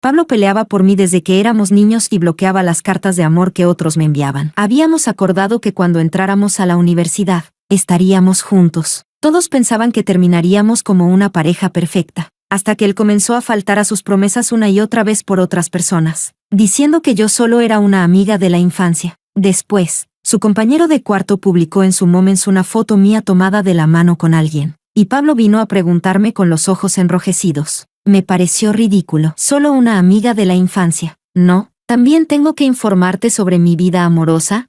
Pablo peleaba por mí desde que éramos niños y bloqueaba las cartas de amor que otros me enviaban. Habíamos acordado que cuando entráramos a la universidad, estaríamos juntos. Todos pensaban que terminaríamos como una pareja perfecta, hasta que él comenzó a faltar a sus promesas una y otra vez por otras personas, diciendo que yo solo era una amiga de la infancia. Después, su compañero de cuarto publicó en su Moments una foto mía tomada de la mano con alguien, y Pablo vino a preguntarme con los ojos enrojecidos. Me pareció ridículo. Solo una amiga de la infancia. ¿No? ¿También tengo que informarte sobre mi vida amorosa?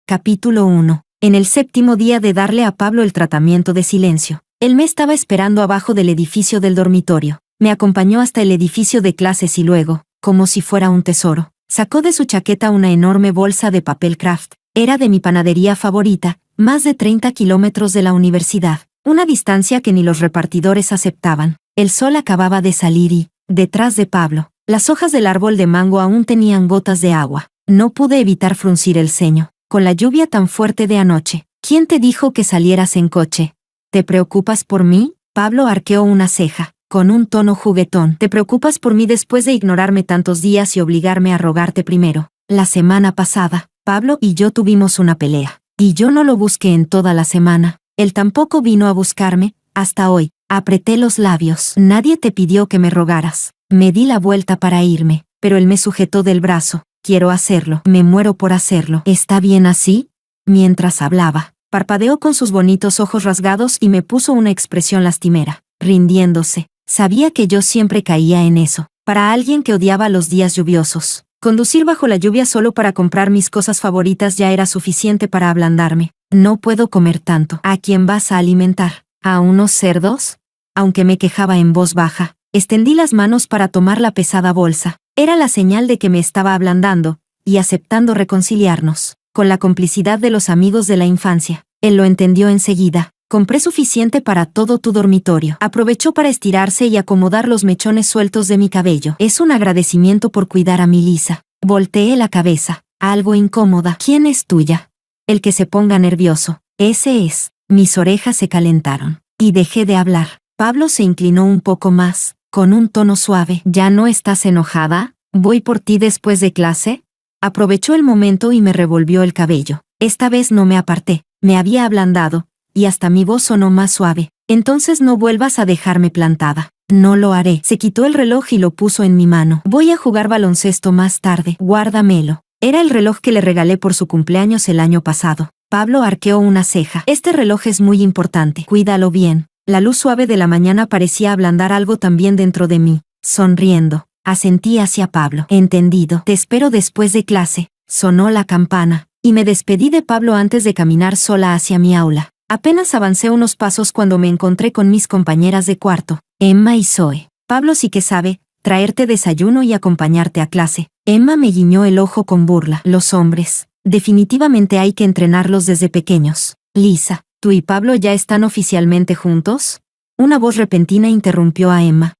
Capítulo 1. En el séptimo día de darle a Pablo el tratamiento de silencio, él me estaba esperando abajo del edificio del dormitorio. Me acompañó hasta el edificio de clases y luego, como si fuera un tesoro, sacó de su chaqueta una enorme bolsa de papel craft. Era de mi panadería favorita, más de 30 kilómetros de la universidad. Una distancia que ni los repartidores aceptaban. El sol acababa de salir y, detrás de Pablo, las hojas del árbol de mango aún tenían gotas de agua. No pude evitar fruncir el ceño. Con la lluvia tan fuerte de anoche, ¿quién te dijo que salieras en coche? ¿Te preocupas por mí? Pablo arqueó una ceja, con un tono juguetón. ¿Te preocupas por mí después de ignorarme tantos días y obligarme a rogarte primero? La semana pasada, Pablo y yo tuvimos una pelea, y yo no lo busqué en toda la semana. Él tampoco vino a buscarme, hasta hoy. Apreté los labios. Nadie te pidió que me rogaras. Me di la vuelta para irme, pero él me sujetó del brazo. Quiero hacerlo. Me muero por hacerlo. ¿Está bien así? Mientras hablaba, parpadeó con sus bonitos ojos rasgados y me puso una expresión lastimera, rindiéndose. Sabía que yo siempre caía en eso. Para alguien que odiaba los días lluviosos, conducir bajo la lluvia solo para comprar mis cosas favoritas ya era suficiente para ablandarme. No puedo comer tanto. ¿A quién vas a alimentar? ¿A unos cerdos? Aunque me quejaba en voz baja, extendí las manos para tomar la pesada bolsa. Era la señal de que me estaba ablandando, y aceptando reconciliarnos, con la complicidad de los amigos de la infancia. Él lo entendió enseguida. Compré suficiente para todo tu dormitorio. Aprovechó para estirarse y acomodar los mechones sueltos de mi cabello. Es un agradecimiento por cuidar a mi Lisa. Volteé la cabeza, algo incómoda. ¿Quién es tuya? El que se ponga nervioso. Ese es. Mis orejas se calentaron, y dejé de hablar. Pablo se inclinó un poco más, con un tono suave. ¿Ya no estás enojada? ¿Voy por ti después de clase? Aprovechó el momento y me revolvió el cabello. Esta vez no me aparté, me había ablandado, y hasta mi voz sonó más suave. Entonces no vuelvas a dejarme plantada. No lo haré. Se quitó el reloj y lo puso en mi mano. Voy a jugar baloncesto más tarde. Guárdamelo. Era el reloj que le regalé por su cumpleaños el año pasado. Pablo arqueó una ceja. Este reloj es muy importante. Cuídalo bien. La luz suave de la mañana parecía ablandar algo también dentro de mí. Sonriendo, asentí hacia Pablo. Entendido. Te espero después de clase. Sonó la campana, y me despedí de Pablo antes de caminar sola hacia mi aula. Apenas avancé unos pasos cuando me encontré con mis compañeras de cuarto, Emma y Zoe. Pablo sí que sabe traerte desayuno y acompañarte a clase. Emma me guiñó el ojo con burla. Los hombres, definitivamente hay que entrenarlos desde pequeños. Lisa, ¿tú y Pablo ya están oficialmente juntos? Una voz repentina interrumpió a Emma.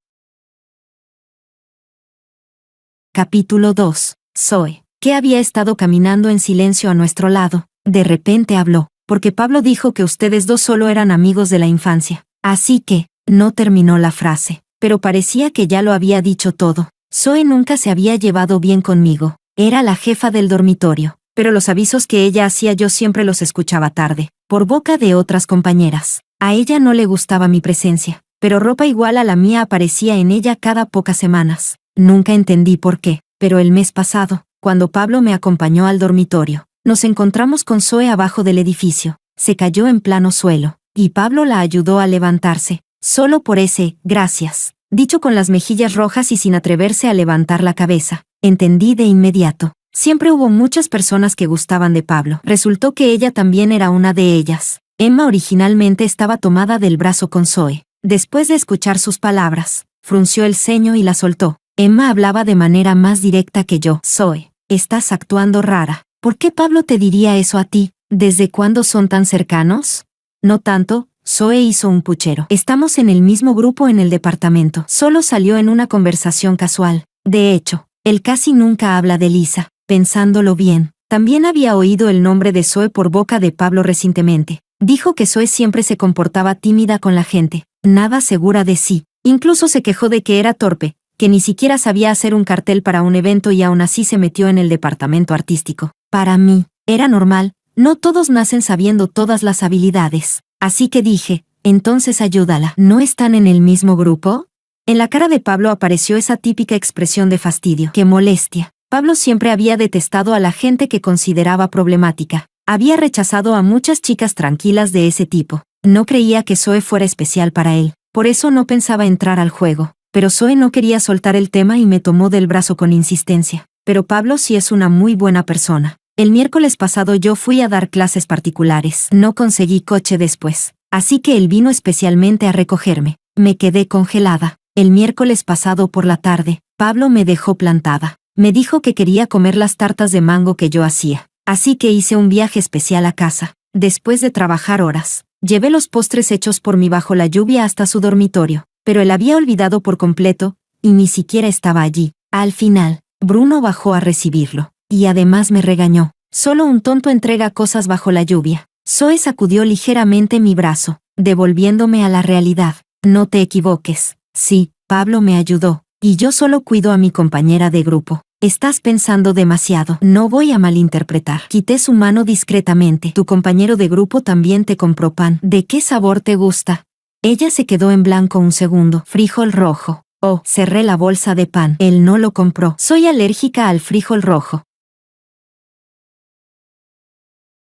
Capítulo 2. Zoe, que había estado caminando en silencio a nuestro lado, de repente habló, porque Pablo dijo que ustedes dos solo eran amigos de la infancia. Así que, no terminó la frase, pero parecía que ya lo había dicho todo. Zoe nunca se había llevado bien conmigo. Era la jefa del dormitorio, pero los avisos que ella hacía yo siempre los escuchaba tarde, por boca de otras compañeras. A ella no le gustaba mi presencia, pero ropa igual a la mía aparecía en ella cada pocas semanas. Nunca entendí por qué, pero el mes pasado, cuando Pablo me acompañó al dormitorio, nos encontramos con Zoe abajo del edificio. Se cayó en plano suelo, y Pablo la ayudó a levantarse. Solo por ese, gracias, dicho con las mejillas rojas y sin atreverse a levantar la cabeza. Entendí de inmediato. Siempre hubo muchas personas que gustaban de Pablo. Resultó que ella también era una de ellas. Emma originalmente estaba tomada del brazo con Zoe. Después de escuchar sus palabras, frunció el ceño y la soltó. Emma hablaba de manera más directa que yo. Zoe, estás actuando rara. ¿Por qué Pablo te diría eso a ti? ¿Desde cuándo son tan cercanos? No tanto. Zoe hizo un puchero. Estamos en el mismo grupo en el departamento. Solo salió en una conversación casual. De hecho, él casi nunca habla de Lisa. Pensándolo bien, también había oído el nombre de Zoe por boca de Pablo recientemente. Dijo que Zoe siempre se comportaba tímida con la gente, nada segura de sí. Incluso se quejó de que era torpe, que ni siquiera sabía hacer un cartel para un evento y aún así se metió en el departamento artístico. Para mí, era normal, no todos nacen sabiendo todas las habilidades. Así que dije, entonces ayúdala. ¿No están en el mismo grupo? En la cara de Pablo apareció esa típica expresión de fastidio. ¡Qué molestia! Pablo siempre había detestado a la gente que consideraba problemática. Había rechazado a muchas chicas tranquilas de ese tipo. No creía que Zoe fuera especial para él. Por eso no pensaba entrar al juego. Pero Zoe no quería soltar el tema y me tomó del brazo con insistencia. Pero Pablo sí es una muy buena persona. El miércoles pasado yo fui a dar clases particulares. No conseguí coche después. Así que él vino especialmente a recogerme. Me quedé congelada. El miércoles pasado por la tarde, Pablo me dejó plantada. Me dijo que quería comer las tartas de mango que yo hacía. Así que hice un viaje especial a casa. Después de trabajar horas, llevé los postres hechos por mí bajo la lluvia hasta su dormitorio. Pero él había olvidado por completo, y ni siquiera estaba allí. Al final, Bruno bajó a recibirlo. Y además me regañó. Solo un tonto entrega cosas bajo la lluvia. Zoe sacudió ligeramente mi brazo, devolviéndome a la realidad. No te equivoques. Sí, Pablo me ayudó. Y yo solo cuido a mi compañera de grupo. Estás pensando demasiado. No voy a malinterpretar. Quité su mano discretamente. Tu compañero de grupo también te compró pan. ¿De qué sabor te gusta? Ella se quedó en blanco un segundo. Frijol rojo. Oh, cerré la bolsa de pan. Él no lo compró. Soy alérgica al frijol rojo.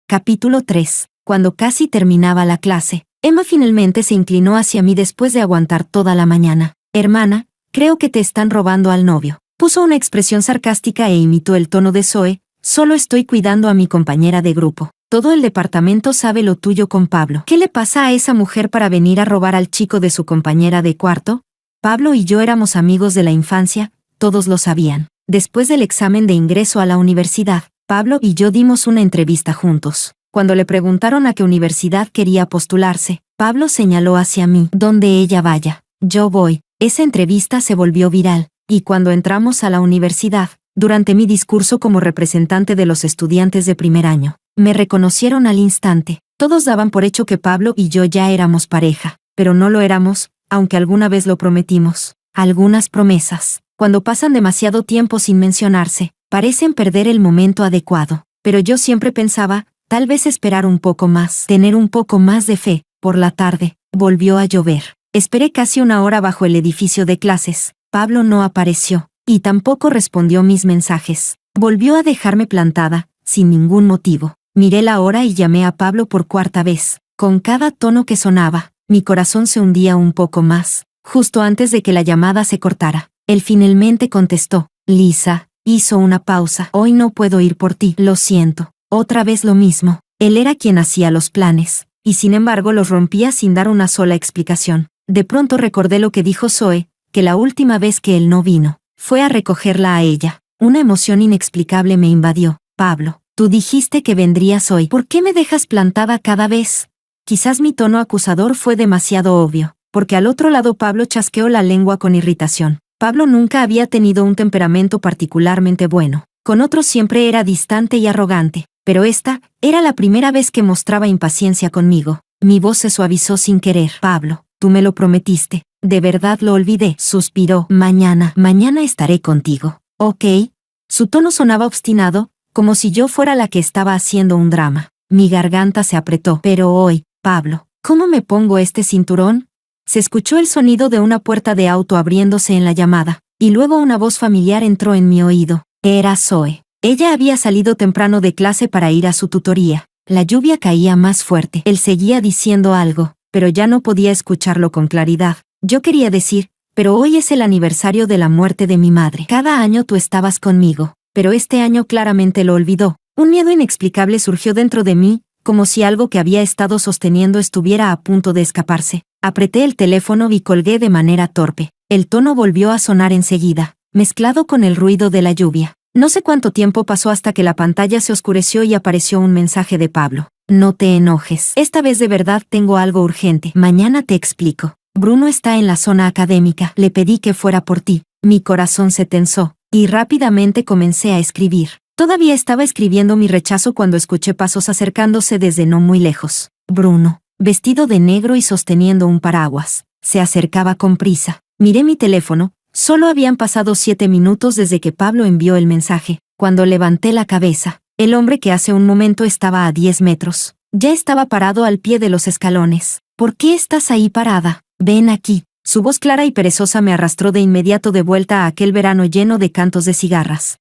Capítulo 3. Cuando casi terminaba la clase, Emma finalmente se inclinó hacia mí después de aguantar toda la mañana. Hermana, creo que te están robando al novio. Puso una expresión sarcástica e imitó el tono de Zoe. Solo estoy cuidando a mi compañera de grupo. Todo el departamento sabe lo tuyo con Pablo. ¿Qué le pasa a esa mujer para venir a robar al chico de su compañera de cuarto? Pablo y yo éramos amigos de la infancia, todos lo sabían. Después del examen de ingreso a la universidad, Pablo y yo dimos una entrevista juntos. Cuando le preguntaron a qué universidad quería postularse, Pablo señaló hacia mí. Donde ella vaya, yo voy. Esa entrevista se volvió viral, y cuando entramos a la universidad, durante mi discurso como representante de los estudiantes de primer año, me reconocieron al instante. Todos daban por hecho que Pablo y yo ya éramos pareja, pero no lo éramos, aunque alguna vez lo prometimos. Algunas promesas, cuando pasan demasiado tiempo sin mencionarse, parecen perder el momento adecuado. Pero yo siempre pensaba, tal vez esperar un poco más, tener un poco más de fe. Por la tarde, volvió a llover. Esperé casi una hora bajo el edificio de clases. Pablo no apareció, y tampoco respondió mis mensajes. Volvió a dejarme plantada, sin ningún motivo. Miré la hora y llamé a Pablo por cuarta vez. Con cada tono que sonaba, mi corazón se hundía un poco más. Justo antes de que la llamada se cortara, él finalmente contestó. Lisa, hizo una pausa. Hoy no puedo ir por ti. Lo siento. Otra vez lo mismo. Él era quien hacía los planes, y sin embargo los rompía sin dar una sola explicación. De pronto recordé lo que dijo Zoe, que la última vez que él no vino, fue a recogerla a ella. Una emoción inexplicable me invadió. Pablo, tú dijiste que vendrías hoy. ¿Por qué me dejas plantada cada vez? Quizás mi tono acusador fue demasiado obvio, porque al otro lado Pablo chasqueó la lengua con irritación. Pablo nunca había tenido un temperamento particularmente bueno. Con otros siempre era distante y arrogante, pero esta era la primera vez que mostraba impaciencia conmigo. Mi voz se suavizó sin querer. Pablo, tú me lo prometiste. De verdad lo olvidé. Suspiró. Mañana estaré contigo. ¿Ok? Su tono sonaba obstinado, como si yo fuera la que estaba haciendo un drama. Mi garganta se apretó. Pero hoy, Pablo, ¿cómo me pongo este cinturón? Se escuchó el sonido de una puerta de auto abriéndose en la llamada, y luego una voz familiar entró en mi oído. Era Zoe. Ella había salido temprano de clase para ir a su tutoría. La lluvia caía más fuerte. Él seguía diciendo algo, pero ya no podía escucharlo con claridad. Yo quería decir, pero hoy es el aniversario de la muerte de mi madre. Cada año tú estabas conmigo, pero este año claramente lo olvidó. Un miedo inexplicable surgió dentro de mí, como si algo que había estado sosteniendo estuviera a punto de escaparse. Apreté el teléfono y colgué de manera torpe. El tono volvió a sonar enseguida, mezclado con el ruido de la lluvia. No sé cuánto tiempo pasó hasta que la pantalla se oscureció y apareció un mensaje de Pablo. No te enojes. Esta vez de verdad tengo algo urgente. Mañana te explico. Bruno está en la zona académica. Le pedí que fuera por ti. Mi corazón se tensó, y rápidamente comencé a escribir. Todavía estaba escribiendo mi rechazo cuando escuché pasos acercándose desde no muy lejos. Bruno, vestido de negro y sosteniendo un paraguas, Se acercaba con prisa. Miré mi teléfono. Solo habían pasado 7 minutos desde que Pablo envió el mensaje. Cuando levanté la cabeza, el hombre que hace un momento estaba a 10 metros. Ya estaba parado al pie de los escalones. ¿Por qué estás ahí parada? Ven aquí. Su voz clara y perezosa me arrastró de inmediato de vuelta a aquel verano lleno de cantos de cigarras.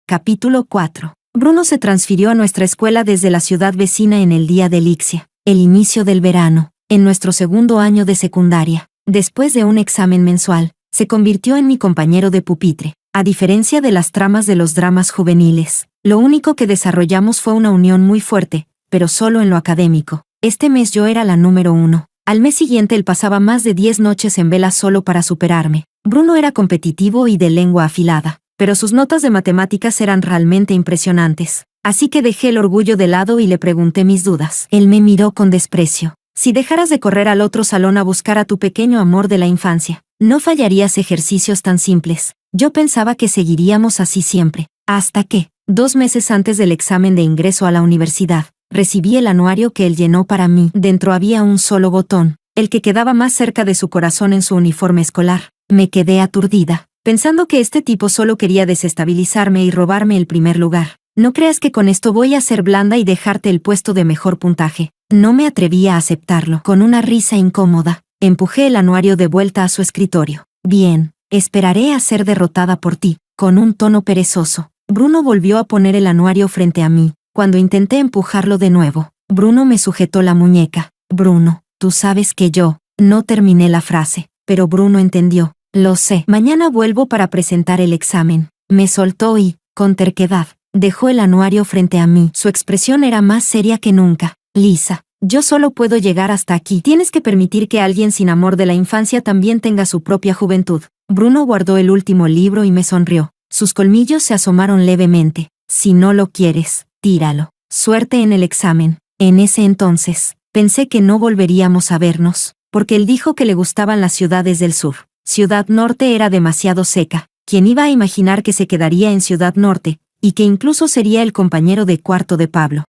Capítulo 4. Bruno se transfirió a nuestra escuela desde la ciudad vecina en el día de Lixia, el inicio del verano, en nuestro segundo año de secundaria. Después de un examen mensual, se convirtió en mi compañero de pupitre. A diferencia de las tramas de los dramas juveniles, lo único que desarrollamos fue una unión muy fuerte, pero solo en lo académico. Este mes yo era la número 1. Al mes siguiente él pasaba más de 10 noches en vela solo para superarme. Bruno era competitivo y de lengua afilada, pero sus notas de matemáticas eran realmente impresionantes. Así que dejé el orgullo de lado y le pregunté mis dudas. Él me miró con desprecio. Si dejaras de correr al otro salón a buscar a tu pequeño amor de la infancia, no fallarías ejercicios tan simples. Yo pensaba que seguiríamos así siempre. Hasta que, 2 meses antes del examen de ingreso a la universidad, recibí el anuario que él llenó para mí. Dentro había un solo botón, el que quedaba más cerca de su corazón en su uniforme escolar. Me quedé aturdida, pensando que este tipo solo quería desestabilizarme y robarme el primer lugar. No creas que con esto voy a ser blanda y dejarte el puesto de mejor puntaje. No me atreví a aceptarlo. Con una risa incómoda, empujé el anuario de vuelta a su escritorio. Bien, esperaré a ser derrotada por ti. Con un tono perezoso, Bruno volvió a poner el anuario frente a mí. Cuando intenté empujarlo de nuevo, Bruno me sujetó la muñeca. Bruno, tú sabes que yo... No terminé la frase, pero Bruno entendió. Lo sé. Mañana vuelvo para presentar el examen. Me soltó y, con terquedad, dejó el anuario frente a mí. Su expresión era más seria que nunca. Lisa, yo solo puedo llegar hasta aquí. Tienes que permitir que alguien sin amor de la infancia también tenga su propia juventud. Bruno guardó el último libro y me sonrió. Sus colmillos se asomaron levemente. Si no lo quieres, tíralo. Suerte en el examen. En ese entonces, pensé que no volveríamos a vernos, porque él dijo que le gustaban las ciudades del sur. Ciudad Norte era demasiado seca. ¿Quién iba a imaginar que se quedaría en Ciudad Norte, y que incluso sería el compañero de cuarto de Pablo?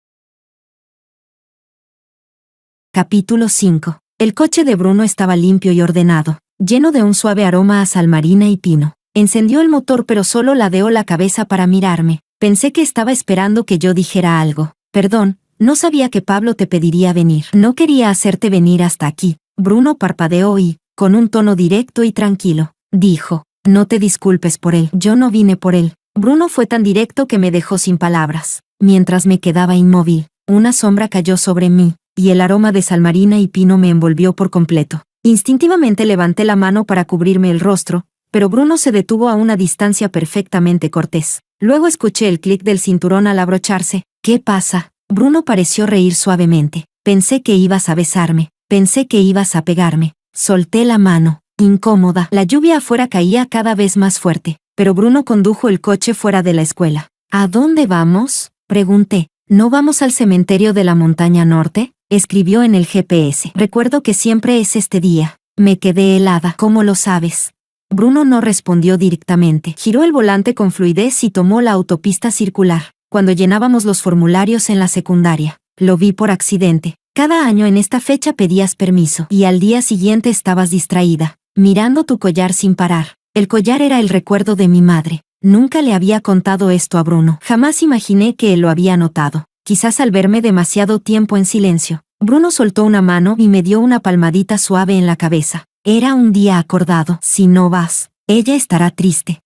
Capítulo 5. El coche de Bruno estaba limpio y ordenado, lleno de un suave aroma a sal marina y pino. Encendió el motor pero solo ladeó la cabeza para mirarme. Pensé que estaba esperando que yo dijera algo. Perdón, no sabía que Pablo te pediría venir. No quería hacerte venir hasta aquí. Bruno parpadeó y, con un tono directo y tranquilo, dijo, no te disculpes por él. Yo no vine por él. Bruno fue tan directo que me dejó sin palabras. Mientras me quedaba inmóvil, una sombra cayó sobre mí, y el aroma de sal marina y pino me envolvió por completo. Instintivamente levanté la mano para cubrirme el rostro, pero Bruno se detuvo a una distancia perfectamente cortés. Luego escuché el clic del cinturón al abrocharse. ¿Qué pasa? Bruno pareció reír suavemente. Pensé que ibas a besarme. Pensé que ibas a pegarme. Solté la mano, incómoda. La lluvia afuera caía cada vez más fuerte, pero Bruno condujo el coche fuera de la escuela. ¿A dónde vamos?, pregunté. ¿No vamos al cementerio de la montaña norte?, escribió en el GPS. Recuerdo que siempre es este día. Me quedé helada. ¿Cómo lo sabes? Bruno no respondió directamente. Giró el volante con fluidez y tomó la autopista circular. Cuando llenábamos los formularios en la secundaria, lo vi por accidente. Cada año en esta fecha pedías permiso, y al día siguiente estabas distraída, mirando tu collar sin parar. El collar era el recuerdo de mi madre. Nunca le había contado esto a Bruno. Jamás imaginé que él lo había notado. Quizás al verme demasiado tiempo en silencio. Bruno soltó una mano y me dio una palmadita suave en la cabeza. Era un día acordado. Si no vas, ella estará triste.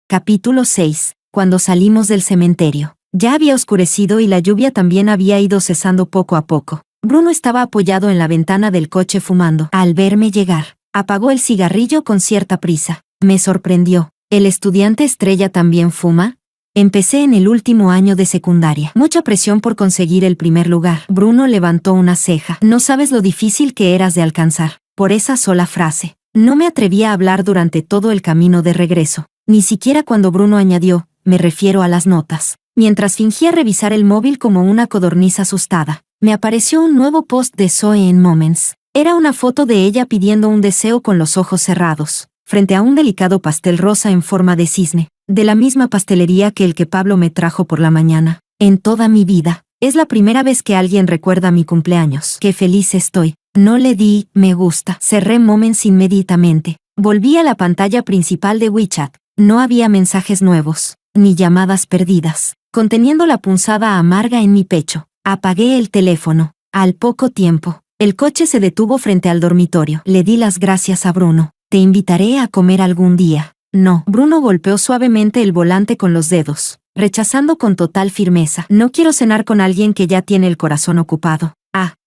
Capítulo 6. Cuando salimos del cementerio. Ya había oscurecido y la lluvia también había ido cesando poco a poco. Bruno estaba apoyado en la ventana del coche fumando. Al verme llegar, apagó el cigarrillo con cierta prisa. Me sorprendió. ¿El estudiante estrella también fuma? Empecé en el último año de secundaria. Mucha presión por conseguir el primer lugar. Bruno levantó una ceja. No sabes lo difícil que eras de alcanzar. Por esa sola frase. No me atreví a hablar durante todo el camino de regreso. Ni siquiera cuando Bruno añadió, me refiero a las notas. Mientras fingía revisar el móvil como una codorniz asustada, me apareció un nuevo post de Zoe en Moments. Era una foto de ella pidiendo un deseo con los ojos cerrados, frente a un delicado pastel rosa en forma de cisne, de la misma pastelería que el que Pablo me trajo por la mañana. En toda mi vida, Es la primera vez que alguien recuerda mi cumpleaños. Qué feliz estoy. No le di me gusta. Cerré Moments inmediatamente. Volví a la pantalla principal de WeChat. No había mensajes nuevos, ni llamadas perdidas, conteniendo la punzada amarga en mi pecho. Apagué el teléfono. Al poco tiempo, el coche se detuvo frente al dormitorio. Le di las gracias a Bruno. Te invitaré a comer algún día. No. Bruno golpeó suavemente el volante con los dedos, rechazando con total firmeza. No quiero cenar con alguien que ya tiene el corazón ocupado.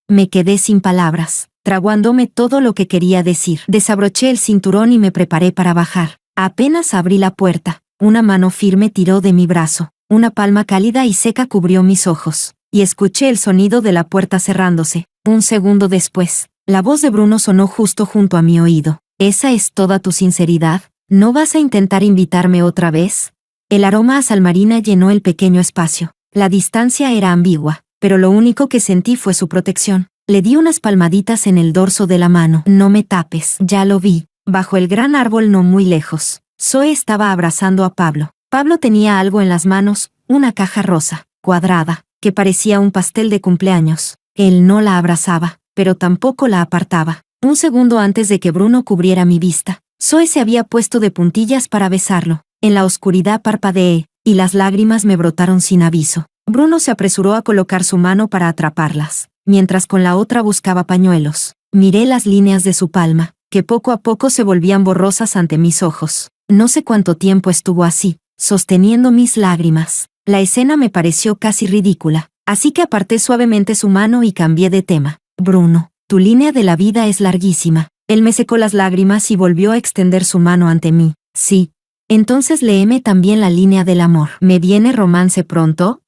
Me quedé sin palabras, traguándome todo lo que quería decir. Desabroché el cinturón y me preparé para bajar. Apenas abrí la puerta, una mano firme tiró de mi brazo, una palma cálida y seca cubrió mis ojos, y escuché el sonido de la puerta cerrándose. Un segundo después, la voz de Bruno sonó justo junto a mi oído. ¿Esa es toda tu sinceridad? ¿No vas a intentar invitarme otra vez? El aroma a sal marina llenó el pequeño espacio. La distancia era ambigua, pero lo único que sentí fue su protección. Le di unas palmaditas en el dorso de la mano. No me tapes. Ya lo vi. Bajo el gran árbol no muy lejos, Zoe estaba abrazando a Pablo. Pablo tenía algo en las manos, una caja rosa, cuadrada, que parecía un pastel de cumpleaños. Él no la abrazaba, pero tampoco la apartaba. Un segundo antes de que Bruno cubriera mi vista, Zoe se había puesto de puntillas para besarlo. En la oscuridad parpadeé, y las lágrimas me brotaron sin aviso. Bruno se apresuró a colocar su mano para atraparlas, mientras con la otra buscaba pañuelos. Miré las líneas de su palma, que poco a poco se volvían borrosas ante mis ojos. No sé cuánto tiempo estuvo así, sosteniendo mis lágrimas. La escena me pareció casi ridícula, así que aparté suavemente su mano y cambié de tema. Bruno, tu línea de la vida es larguísima. Él me secó las lágrimas y volvió a extender su mano ante mí. Sí. Entonces léeme también la línea del amor. ¿Me viene romance pronto?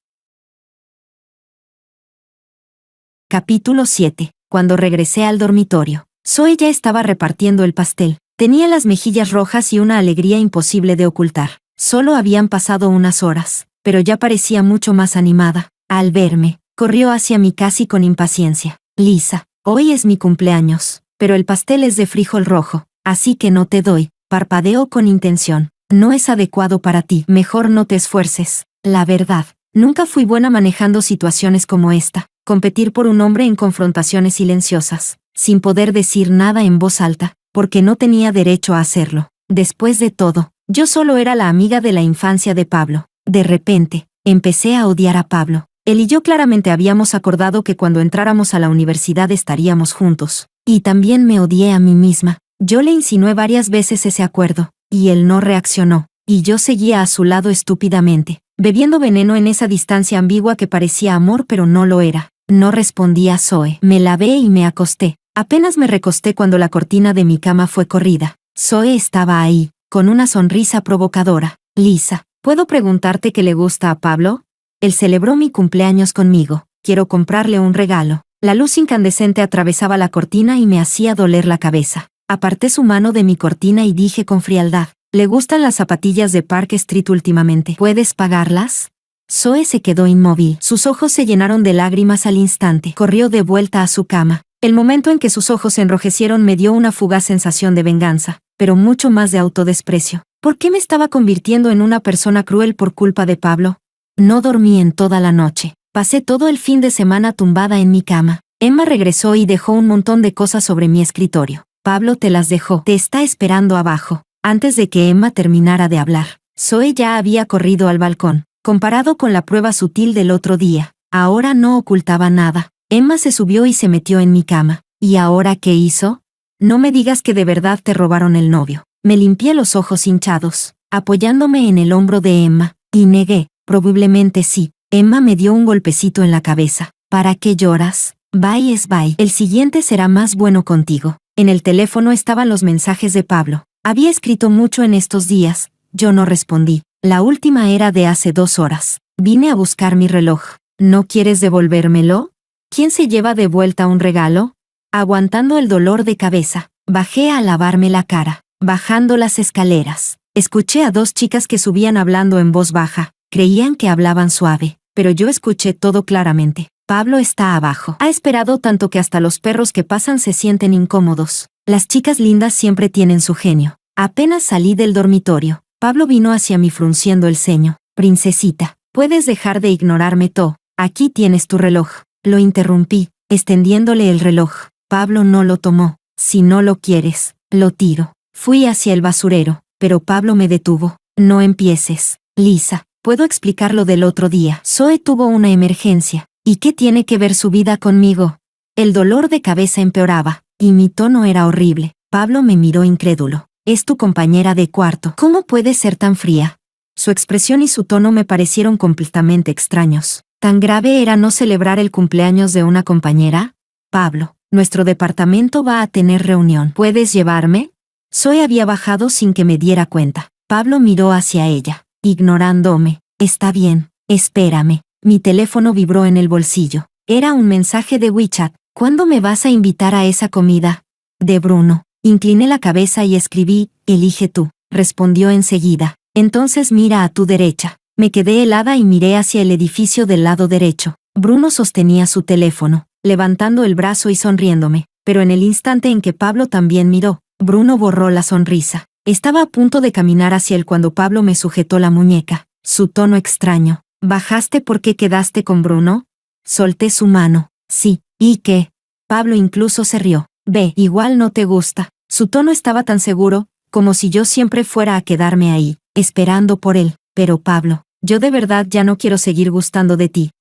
Capítulo 7. Cuando regresé al dormitorio, Zoe ya estaba repartiendo el pastel. Tenía las mejillas rojas y una alegría imposible de ocultar. Solo habían pasado unas horas, pero ya parecía mucho más animada. Al verme, corrió hacia mí casi con impaciencia. Lisa, hoy es mi cumpleaños, pero el pastel es de frijol rojo, así que no te doy. Parpadeó con intención. No es adecuado para ti. Mejor no te esfuerces. La verdad, nunca fui buena manejando situaciones como esta. Competir por un hombre en confrontaciones silenciosas, sin poder decir nada en voz alta, porque no tenía derecho a hacerlo. Después de todo, yo solo era la amiga de la infancia de Pablo. De repente, empecé a odiar a Pablo. Él y yo claramente habíamos acordado que cuando entráramos a la universidad estaríamos juntos. Y también me odié a mí misma. Yo le insinué varias veces ese acuerdo, y él no reaccionó, y yo seguía a su lado estúpidamente, bebiendo veneno en esa distancia ambigua que parecía amor pero no lo era. No respondí a Zoe. Me lavé y me acosté. Apenas me recosté cuando la cortina de mi cama fue corrida. Zoe estaba ahí, con una sonrisa provocadora. Lisa, ¿puedo preguntarte qué le gusta a Pablo? Él celebró mi cumpleaños conmigo. Quiero comprarle un regalo. La luz incandescente atravesaba la cortina y me hacía doler la cabeza. Aparté su mano de mi cortina y dije con frialdad. ¿Le gustan las zapatillas de Park Street últimamente? ¿Puedes pagarlas? Zoe se quedó inmóvil. Sus ojos se llenaron de lágrimas al instante. Corrió de vuelta a su cama. El momento en que sus ojos se enrojecieron me dio una fugaz sensación de venganza, pero mucho más de autodesprecio. ¿Por qué me estaba convirtiendo en una persona cruel por culpa de Pablo? No dormí en toda la noche. Pasé todo el fin de semana tumbada en mi cama. Emma regresó y dejó un montón de cosas sobre mi escritorio. Pablo te las dejó. Te está esperando abajo. Antes de que Emma terminara de hablar, Zoe ya había corrido al balcón. Comparado con la prueba sutil del otro día, ahora no ocultaba nada. Emma se subió y se metió en mi cama. ¿Y ahora qué hizo? No me digas que de verdad te robaron el novio. Me limpié los ojos hinchados, apoyándome en el hombro de Emma, y negué. Probablemente sí. Emma me dio un golpecito en la cabeza. ¿Para qué lloras? Bye es bye. El siguiente será más bueno contigo. En el teléfono estaban los mensajes de Pablo. Había escrito mucho en estos días. Yo no respondí. La última era de hace 2 horas. Vine a buscar mi reloj. ¿No quieres devolvérmelo? ¿Quién se lleva de vuelta un regalo? Aguantando el dolor de cabeza, bajé a lavarme la cara. Bajando las escaleras, escuché a 2 chicas que subían hablando en voz baja. Creían que hablaban suave, pero yo escuché todo claramente. Pablo está abajo. Ha esperado tanto que hasta los perros que pasan se sienten incómodos. Las chicas lindas siempre tienen su genio. Apenas salí del dormitorio, Pablo vino hacia mí frunciendo el ceño. Princesita, ¿puedes dejar de ignorarme, To? Aquí tienes tu reloj. Lo interrumpí, extendiéndole el reloj. Pablo no lo tomó. Si no lo quieres, lo tiro. Fui hacia el basurero, pero Pablo me detuvo. No empieces, Lisa. Puedo explicar lo del otro día. Zoe tuvo una emergencia. ¿Y qué tiene que ver su vida conmigo? El dolor de cabeza empeoraba, y mi tono era horrible. Pablo me miró incrédulo. Es tu compañera de cuarto. ¿Cómo puede ser tan fría? Su expresión y su tono me parecieron completamente extraños. ¿Tan grave era no celebrar el cumpleaños de una compañera? Pablo, nuestro departamento va a tener reunión. ¿Puedes llevarme? Zoe había bajado sin que me diera cuenta. Pablo miró hacia ella, ignorándome. Está bien, espérame. Mi teléfono vibró en el bolsillo. Era un mensaje de WeChat. ¿Cuándo me vas a invitar a esa comida? De Bruno. Incliné la cabeza y escribí, elige tú. Respondió enseguida. Entonces mira a tu derecha. Me quedé helada y miré hacia el edificio del lado derecho. Bruno sostenía su teléfono, levantando el brazo y sonriéndome, pero en el instante en que Pablo también miró, Bruno borró la sonrisa. Estaba a punto de caminar hacia él cuando Pablo me sujetó la muñeca. Su tono extraño. ¿Bajaste porque quedaste con Bruno? Solté su mano. Sí. ¿Y qué? Pablo incluso se rió. Ve, igual no te gusta. Su tono estaba tan seguro, como si yo siempre fuera a quedarme ahí, esperando por él. Pero Pablo, yo de verdad ya no quiero seguir gustando de ti.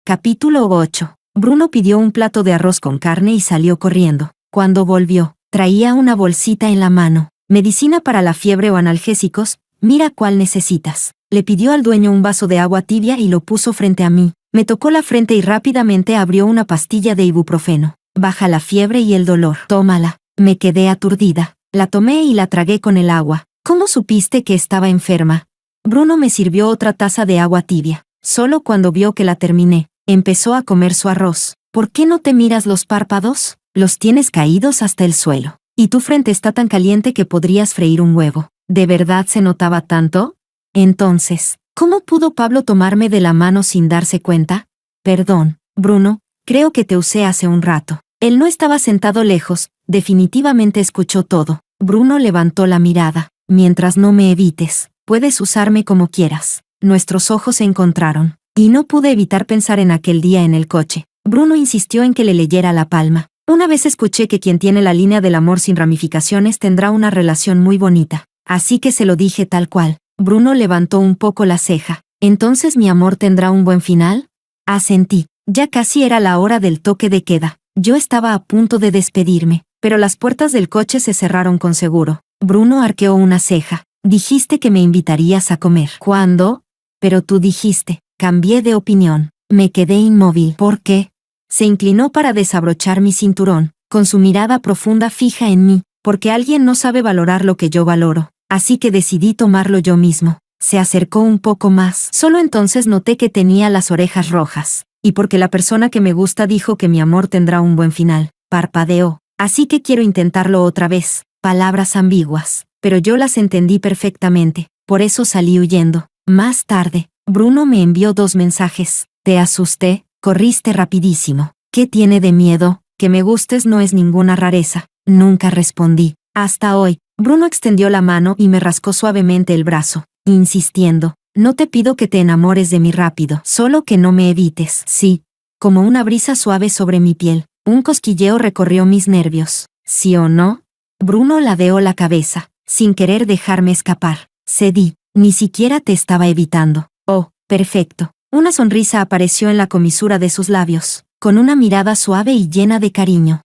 Capítulo 8. Bruno pidió un plato de arroz con carne y salió corriendo. Cuando volvió, traía una bolsita en la mano. Medicina para la fiebre o analgésicos, mira cuál necesitas. Le pidió al dueño un vaso de agua tibia y lo puso frente a mí. Me tocó la frente y rápidamente abrió una pastilla de ibuprofeno. Baja la fiebre y el dolor. Tómala. Me quedé aturdida. La tomé y la tragué con el agua. ¿Cómo supiste que estaba enferma? Bruno me sirvió otra taza de agua tibia. Solo cuando vio que la terminé, empezó a comer su arroz. ¿Por qué no te miras los párpados? Los tienes caídos hasta el suelo. Y tu frente está tan caliente que podrías freír un huevo. ¿De verdad se notaba tanto? Entonces, ¿cómo pudo Pablo tomarme de la mano sin darse cuenta? Perdón, Bruno, creo que te usé hace un rato. Él no estaba sentado lejos, definitivamente escuchó todo. Bruno levantó la mirada. Mientras no me evites, puedes usarme como quieras. Nuestros ojos se encontraron, y no pude evitar pensar en aquel día en el coche. Bruno insistió en que le leyera la palma. Una vez escuché que quien tiene la línea del amor sin ramificaciones tendrá una relación muy bonita. Así que se lo dije tal cual. Bruno levantó un poco la ceja. ¿Entonces mi amor tendrá un buen final? Asentí. Ya casi era la hora del toque de queda. Yo estaba a punto de despedirme, pero las puertas del coche se cerraron con seguro. Bruno arqueó una ceja. Dijiste que me invitarías a comer. ¿Cuándo? Pero tú dijiste. Cambié de opinión. Me quedé inmóvil. ¿Por qué? Se inclinó para desabrochar mi cinturón, con su mirada profunda fija en mí, porque alguien no sabe valorar lo que yo valoro. Así que decidí tomarlo yo mismo. Se acercó un poco más. Solo entonces noté que tenía las orejas rojas. Y porque la persona que me gusta dijo que mi amor tendrá un buen final, parpadeó. Así que quiero intentarlo otra vez. Palabras ambiguas, pero yo las entendí perfectamente. Por eso salí huyendo. Más tarde, Bruno me envió 2 mensajes. Te asusté, corriste rapidísimo. ¿Qué tiene de miedo? Que me gustes no es ninguna rareza. Nunca respondí. Hasta hoy. Bruno extendió la mano y me rascó suavemente el brazo, insistiendo. No te pido que te enamores de mí rápido, solo que no me evites. Sí. Como una brisa suave sobre mi piel, un cosquilleo recorrió mis nervios. ¿Sí o no? Bruno ladeó la cabeza, sin querer dejarme escapar. Cedí. Ni siquiera te estaba evitando. Oh, perfecto. Una sonrisa apareció en la comisura de sus labios, con una mirada suave y llena de cariño.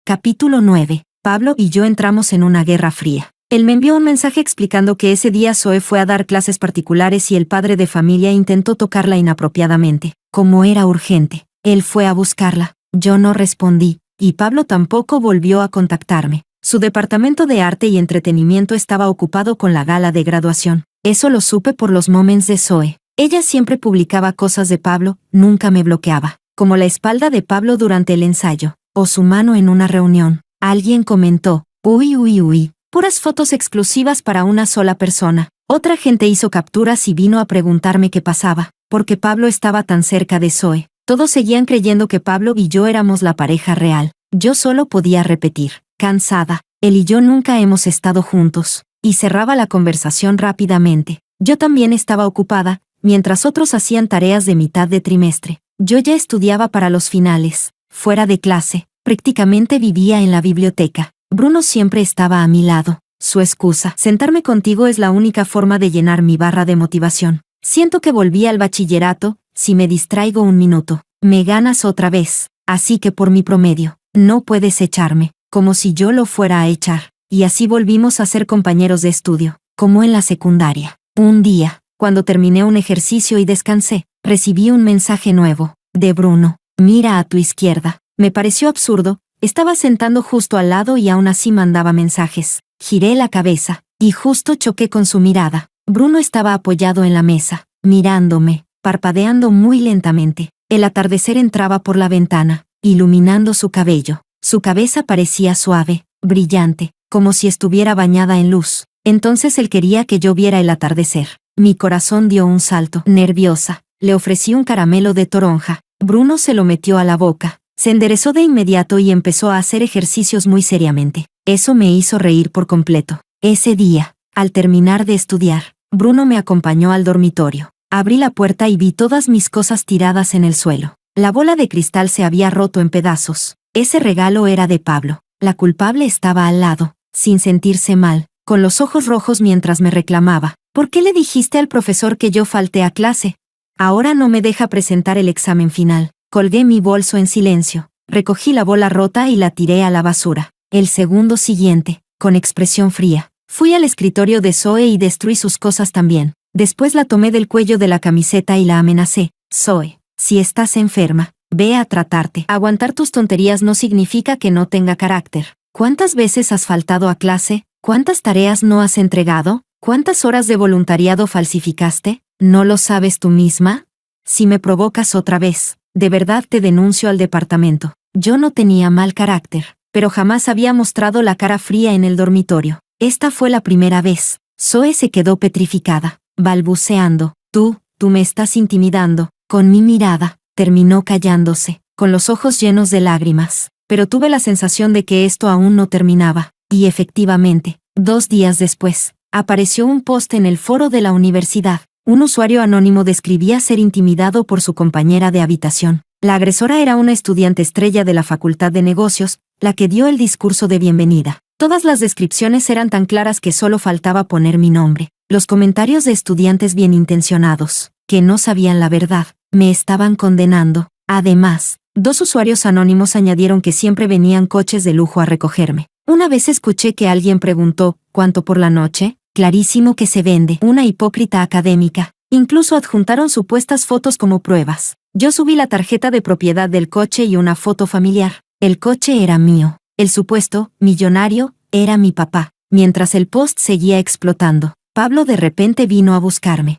Capítulo 9. Pablo y yo entramos en una guerra fría. Él me envió un mensaje explicando que ese día Zoe fue a dar clases particulares y el padre de familia intentó tocarla inapropiadamente. Como era urgente, él fue a buscarla. Yo no respondí, y Pablo tampoco volvió a contactarme. Su departamento de arte y entretenimiento estaba ocupado con la gala de graduación. Eso lo supe por los moments de Zoe. Ella siempre publicaba cosas de Pablo, nunca me bloqueaba. Como la espalda de Pablo durante el ensayo, o su mano en una reunión. Alguien comentó, uy, puras fotos exclusivas para una sola persona. Otra gente hizo capturas y vino a preguntarme qué pasaba, porque Pablo estaba tan cerca de Zoe. Todos seguían creyendo que Pablo y yo éramos la pareja real. Yo solo podía repetir, cansada, él y yo nunca hemos estado juntos. y cerraba la conversación rápidamente. Yo también estaba ocupada, mientras otros hacían tareas de mitad de trimestre. Yo ya estudiaba para los finales. Fuera de clase, prácticamente vivía en la biblioteca. Bruno siempre estaba a mi lado. Su excusa, sentarme contigo, es la única forma de llenar mi barra de motivación. Siento que volví al bachillerato. Si me distraigo un minuto, me ganas otra vez. Así que por mi promedio, no puedes echarme, como si yo lo fuera a echar. Y así volvimos a ser compañeros de estudio, como en la secundaria. Un día, cuando terminé un ejercicio y descansé, recibí un mensaje nuevo, de Bruno. Mira a tu izquierda. Me pareció absurdo, estaba sentando justo al lado y aún así mandaba mensajes. Giré la cabeza, y justo choqué con su mirada. Bruno estaba apoyado en la mesa, mirándome, parpadeando muy lentamente. El atardecer entraba por la ventana, iluminando su cabello. Su cabeza parecía suave, brillante, como si estuviera bañada en luz. Entonces él quería que yo viera el atardecer. Mi corazón dio un salto. Nerviosa, le ofrecí un caramelo de toronja. Bruno se lo metió a la boca. Se enderezó de inmediato y empezó a hacer ejercicios muy seriamente. Eso me hizo reír por completo. Ese día, al terminar de estudiar, Bruno me acompañó al dormitorio. Abrí la puerta y vi todas mis cosas tiradas en el suelo. La bola de cristal se había roto en pedazos. Ese regalo era de Pablo. La culpable estaba al lado, sin sentirse mal, con los ojos rojos mientras me reclamaba. ¿Por qué le dijiste al profesor que yo falté a clase? Ahora no me deja presentar el examen final. Colgué mi bolso en silencio, recogí la bola rota y la tiré a la basura. El segundo siguiente, con expresión fría, fui al escritorio de Zoe y destruí sus cosas también. Después la tomé del cuello de la camiseta y la amenacé. Zoe, si estás enferma, ve a tratarte. Aguantar tus tonterías no significa que no tenga carácter. ¿Cuántas veces has faltado a clase? ¿Cuántas tareas no has entregado? ¿Cuántas horas de voluntariado falsificaste? ¿No lo sabes tú misma? Si me provocas otra vez, de verdad te denuncio al departamento. Yo no tenía mal carácter, pero jamás había mostrado la cara fría en el dormitorio. Esta fue la primera vez. Zoe se quedó petrificada, balbuceando. Tú me estás intimidando. Con mi mirada, terminó callándose, con los ojos llenos de lágrimas. Pero tuve la sensación de que esto aún no terminaba. Y efectivamente, 2 días después, apareció un post en el foro de la universidad. Un usuario anónimo describía ser intimidado por su compañera de habitación. La agresora era una estudiante estrella de la Facultad de Negocios, la que dio el discurso de bienvenida. Todas las descripciones eran tan claras que solo faltaba poner mi nombre. Los comentarios de estudiantes bien intencionados, que no sabían la verdad, me estaban condenando. Además, 2 usuarios anónimos añadieron que siempre venían coches de lujo a recogerme. Una vez escuché que alguien preguntó, ¿cuánto por la noche? Clarísimo que se vende. Una hipócrita académica. Incluso adjuntaron supuestas fotos como pruebas. Yo subí la tarjeta de propiedad del coche y una foto familiar. El coche era mío. El supuesto millonario era mi papá. Mientras el post seguía explotando, Pablo de repente vino a buscarme.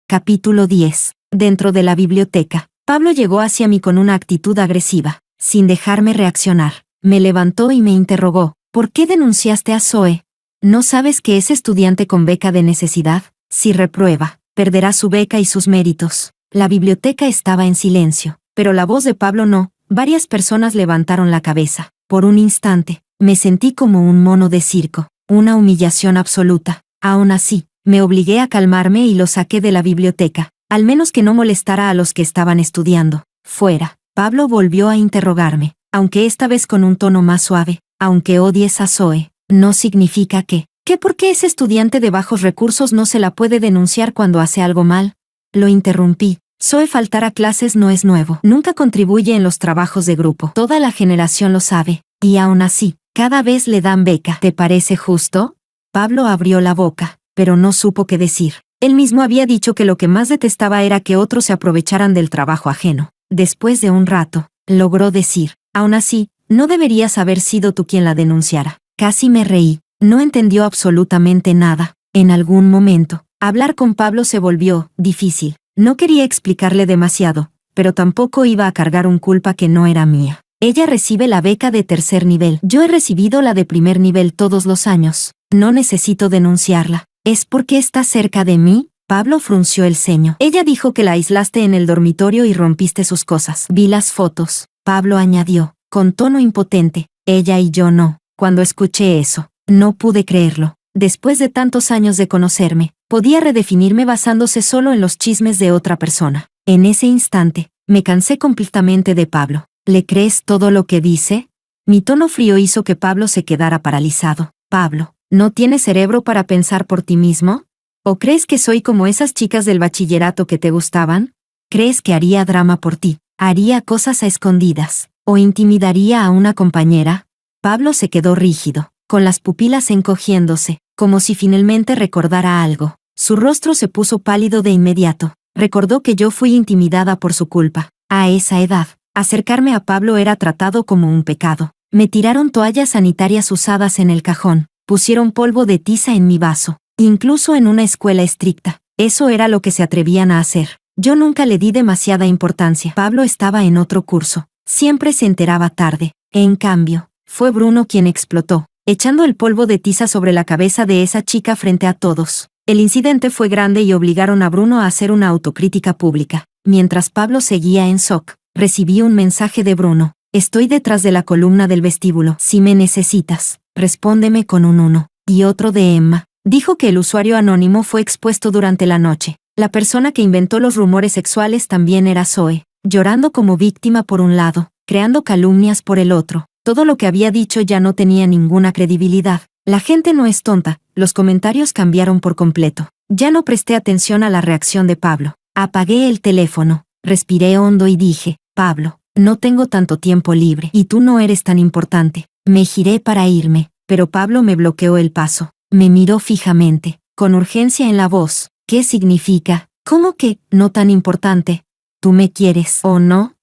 Capítulo 10. Dentro de la biblioteca, Pablo llegó hacia mí con una actitud agresiva. Sin dejarme reaccionar, me levantó y me interrogó. ¿Por qué denunciaste a Zoe? ¿No sabes que es estudiante con beca de necesidad? Si reprueba, perderá su beca y sus méritos. La biblioteca estaba en silencio, pero la voz de Pablo no. Varias personas levantaron la cabeza. Por un instante, me sentí como un mono de circo, una humillación absoluta. Aún así, me obligué a calmarme y lo saqué de la biblioteca, al menos que no molestara a los que estaban estudiando. Fuera, Pablo volvió a interrogarme, aunque esta vez con un tono más suave. Aunque odies a Zoe, no significa que ¿por qué ese estudiante de bajos recursos no se la puede denunciar cuando hace algo mal? Lo interrumpí. Zoe faltar a clases no es nuevo. Nunca contribuye en los trabajos de grupo. Toda la generación lo sabe. Y aún así, cada vez le dan beca. ¿Te parece justo? Pablo abrió la boca, pero no supo qué decir. Él mismo había dicho que lo que más detestaba era que otros se aprovecharan del trabajo ajeno. Después de un rato, logró decir, aún así, no deberías haber sido tú quien la denunciara. Casi me reí. No entendió absolutamente nada. En algún momento, hablar con Pablo se volvió difícil. No quería explicarle demasiado, pero tampoco iba a cargar un culpa que no era mía. Ella recibe la beca de 3er nivel. Yo he recibido la de 1er nivel todos los años. No necesito denunciarla. ¿Es porque está cerca de mí? Pablo frunció el ceño. Ella dijo que la aislaste en el dormitorio y rompiste sus cosas. Vi las fotos. Pablo añadió, con tono impotente, ella y yo no. Cuando escuché eso, no pude creerlo. Después de tantos años de conocerme, podía redefinirme basándose solo en los chismes de otra persona. En ese instante, me cansé completamente de Pablo. ¿Le crees todo lo que dice? Mi tono frío hizo que Pablo se quedara paralizado. Pablo, ¿no tienes cerebro para pensar por ti mismo? ¿O crees que soy como esas chicas del bachillerato que te gustaban? ¿Crees que haría drama por ti? ¿Haría cosas a escondidas? ¿O intimidaría a una compañera? Pablo se quedó rígido, con las pupilas encogiéndose, como si finalmente recordara algo. Su rostro se puso pálido de inmediato. Recordó que yo fui intimidada por su culpa. A esa edad, acercarme a Pablo era tratado como un pecado. Me tiraron toallas sanitarias usadas en el cajón, pusieron polvo de tiza en mi vaso, incluso en una escuela estricta. Eso era lo que se atrevían a hacer. Yo nunca le di demasiada importancia. Pablo estaba en otro curso. Siempre se enteraba tarde. En cambio, fue Bruno quien explotó, echando el polvo de tiza sobre la cabeza de esa chica frente a todos. El incidente fue grande y obligaron a Bruno a hacer una autocrítica pública. Mientras Pablo seguía en shock, recibí un mensaje de Bruno. Estoy detrás de la columna del vestíbulo. Si me necesitas, respóndeme con un 1. Y otro de Emma. Dijo que el usuario anónimo fue expuesto durante la noche. La persona que inventó los rumores sexuales también era Zoe, llorando como víctima por un lado, creando calumnias por el otro. Todo lo que había dicho ya no tenía ninguna credibilidad. La gente no es tonta. Los comentarios cambiaron por completo. Ya no presté atención a la reacción de Pablo. Apagué el teléfono, respiré hondo y dije, Pablo, no tengo tanto tiempo libre y tú no eres tan importante. Me giré para irme, pero Pablo me bloqueó el paso. Me miró fijamente, con urgencia en la voz. ¿Qué significa? ¿Cómo que, no tan importante? ¿Tú me quieres o no?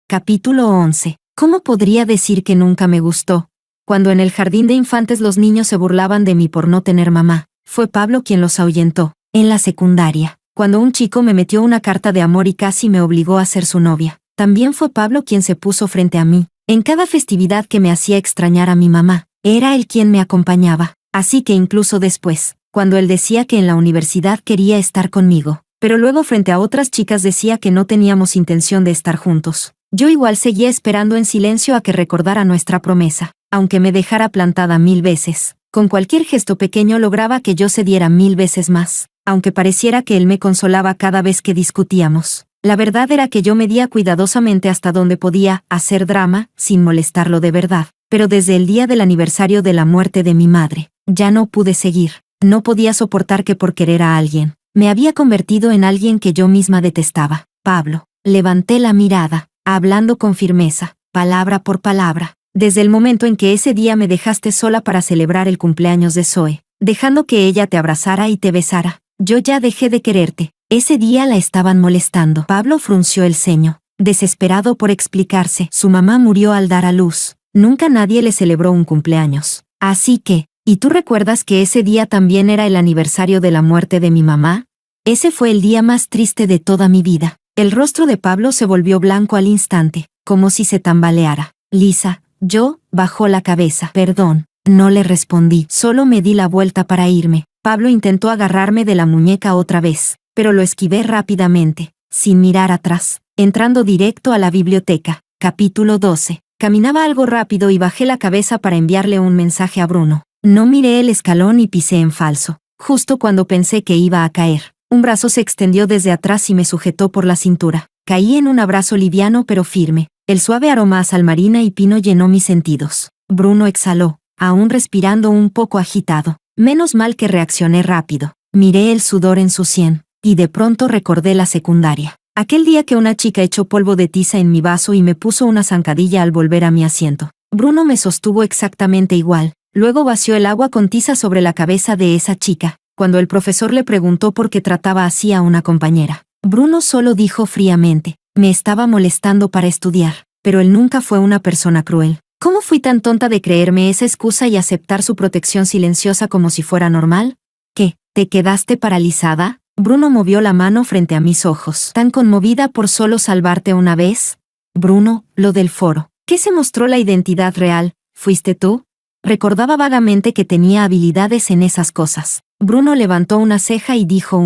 Capítulo 11. ¿Cómo podría decir que nunca me gustó? Cuando en el jardín de infantes los niños se burlaban de mí por no tener mamá, fue Pablo quien los ahuyentó. En la secundaria, cuando un chico me metió una carta de amor y casi me obligó a ser su novia, también fue Pablo quien se puso frente a mí. En cada festividad que me hacía extrañar a mi mamá, era él quien me acompañaba. Así que incluso después, cuando él decía que en la universidad quería estar conmigo, pero luego frente a otras chicas decía que no teníamos intención de estar juntos, yo igual seguía esperando en silencio a que recordara nuestra promesa, aunque me dejara plantada 1000 veces. Con cualquier gesto pequeño lograba que yo cediera 1000 veces más, aunque pareciera que él me consolaba cada vez que discutíamos. La verdad era que yo medía cuidadosamente hasta donde podía hacer drama, sin molestarlo de verdad. Pero desde el día del aniversario de la muerte de mi madre, ya no pude seguir. No podía soportar que por querer a alguien, me había convertido en alguien que yo misma detestaba. Pablo, levanté la mirada, hablando con firmeza, palabra por palabra. Desde el momento en que ese día me dejaste sola para celebrar el cumpleaños de Zoe, dejando que ella te abrazara y te besara, yo ya dejé de quererte. Ese día la estaban molestando. Pablo frunció el ceño, desesperado por explicarse. Su mamá murió al dar a luz. Nunca nadie le celebró un cumpleaños. Así que, ¿y tú recuerdas que ese día también era el aniversario de la muerte de mi mamá? Ese fue el día más triste de toda mi vida. El rostro de Pablo se volvió blanco al instante, como si se tambaleara. Lisa, yo, bajó la cabeza. Perdón, no le respondí. Solo me di la vuelta para irme. Pablo intentó agarrarme de la muñeca otra vez, pero lo esquivé rápidamente, sin mirar atrás, entrando directo a la biblioteca. Capítulo 12. Caminaba algo rápido y bajé la cabeza para enviarle un mensaje a Bruno. No miré el escalón y pisé en falso. Justo cuando pensé que iba a caer, un brazo se extendió desde atrás y me sujetó por la cintura. Caí en un abrazo liviano pero firme. El suave aroma a salmarina y pino llenó mis sentidos. Bruno exhaló, aún respirando un poco agitado. Menos mal que reaccioné rápido. Miré el sudor en su sien, y de pronto recordé la secundaria. Aquel día que una chica echó polvo de tiza en mi vaso y me puso una zancadilla al volver a mi asiento. Bruno me sostuvo exactamente igual. Luego vació el agua con tiza sobre la cabeza de esa chica. Cuando el profesor le preguntó por qué trataba así a una compañera, Bruno solo dijo fríamente, me estaba molestando para estudiar, pero él nunca fue una persona cruel. ¿Cómo fui tan tonta de creerme esa excusa y aceptar su protección silenciosa como si fuera normal? ¿Qué? ¿Te quedaste paralizada? Bruno movió la mano frente a mis ojos. ¿Tan conmovida por solo salvarte una vez? Bruno, lo del foro. ¿Qué se mostró la identidad real? ¿Fuiste tú? Recordaba vagamente que tenía habilidades en esas cosas. Bruno levantó una ceja y dijo